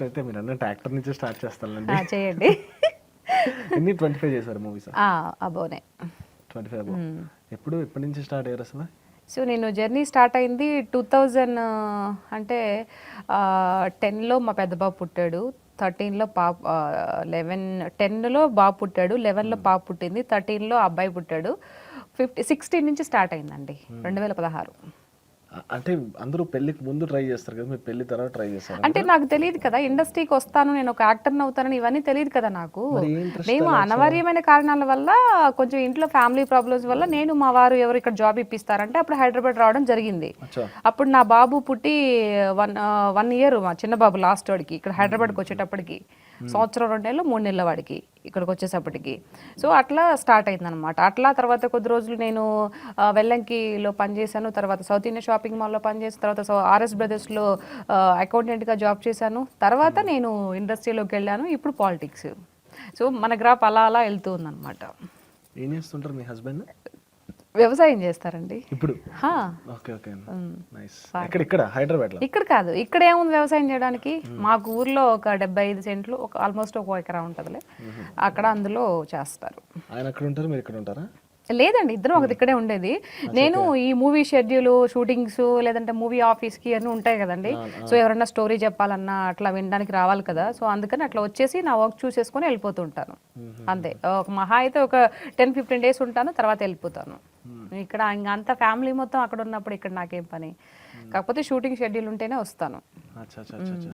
అయితే మీరు అన్నట్టు యాక్టర్ నుంచి స్టార్ట్ చేస్తానండి. చేయండి. ఎన్ని 25 చేశారు మూవీస్? అబోనే 25 అబో. ఎప్పటి నుంచి స్టార్ట్ అయ్యారు అసలు? సో నేను జర్నీ స్టార్ట్ అయింది 2000 అంటే 10లో మా పెద్ద బాబు పుట్టాడు, 13లో పాప 10లో బాబు పుట్టాడు, 11లో పాప పుట్టింది, 13లో అబ్బాయి పుట్టాడు, 16 నుంచి స్టార్ట్ అయిందండి 2016. అంటే అందరూ పెళ్లికి ముందు ట్రై చేస్తారు కదా, మీరు పెళ్లి తర్వాత ట్రై చేస్తారు అంటే నాకు తెలియదు కదా ఇండస్ట్రీకి వస్తాను, నేను ఒక యాక్టర్ని అవుతానని ఇవన్నీ తెలియదు కదా నాకు. మేము అనివార్యమైన కారణాల వల్ల, కొంచెం ఇంట్లో ఫ్యామిలీ ప్రాబ్లమ్స్ వల్ల నేను మా వారు ఎవరు ఇక్కడ జాబ్ ఇప్పిస్తారంటే అప్పుడు హైదరాబాద్ రావడం జరిగింది. అప్పుడు నా బాబు పుట్టి 1 ఇయర్, మా చిన్న బాబు లాస్ట్ వాడికి ఇక్కడ హైదరాబాద్కి వచ్చేటప్పటికి, సంవత్సరం 2 నెలలు 3 నెలల వాడికి ఇక్కడికి వచ్చేసప్పటికి. సో అట్లా స్టార్ట్ అయిందనమాట. అట్లా తర్వాత కొద్ది రోజులు నేను వెల్లంకిలో పనిచేశాను, తర్వాత సౌత్ ఇండియా షాపింగ్ మాల్లో పనిచేసిన తర్వాత ఆర్ఎస్ బ్రదర్స్లో అకౌంటెంట్గా జాబ్ చేశాను. తర్వాత నేను ఇండస్ట్రీలోకి వెళ్ళాను, ఇప్పుడు పాలిటిక్స్. సో మన గ్రాఫ్ అలా అలా వెళ్తూ ఉందన్నమాట. ఏం చేస్తుంటారు మీ హస్బెండ్? వ్యవసాయం చేస్తారండి ఇప్పుడు. Okay okay, nice. ఇక్కడ హైదరాబాద్ లో? ఇక్కడ కాదు, ఇక్కడ ఏముంది వ్యవసాయం చేయడానికి. మాకు ఊర్లో ఒక 75 సెంట్లు, ఒక ఆల్మోస్ట్ 1 ఎకరా ఉంటుందిలే, అక్కడ అందులో చేస్తారు. ఆయన అక్కడ ఉంటారు, మీరు ఇక్కడ ఉంటారా? లేదండి, ఇద్దరం ఒక ఇక్కడే ఉండేది. నేను ఈ మూవీ షెడ్యూల్, షూటింగ్స్, లేదంటే మూవీ ఆఫీస్కి అన్నీ ఉంటాయి కదండి. సో ఎవరైనా స్టోరీ చెప్పాలన్నా అట్లా వినడానికి రావాలి కదా. సో అందుకని అట్లా వచ్చేసి నా వర్క్ చూసేసుకొని వెళ్ళిపోతూ ఉంటాను అంతే. ఒక మహా అయితే ఒక 10-15 డేస్ ఉంటాను, తర్వాత వెళ్ళిపోతాను. ఇక్కడ ఇంకా అంత ఫ్యామిలీ మొత్తం అక్కడ ఉన్నప్పుడు ఇక్కడ నాకేం పని. కాకపోతే షూటింగ్ షెడ్యూల్ ఉంటేనే వస్తాను.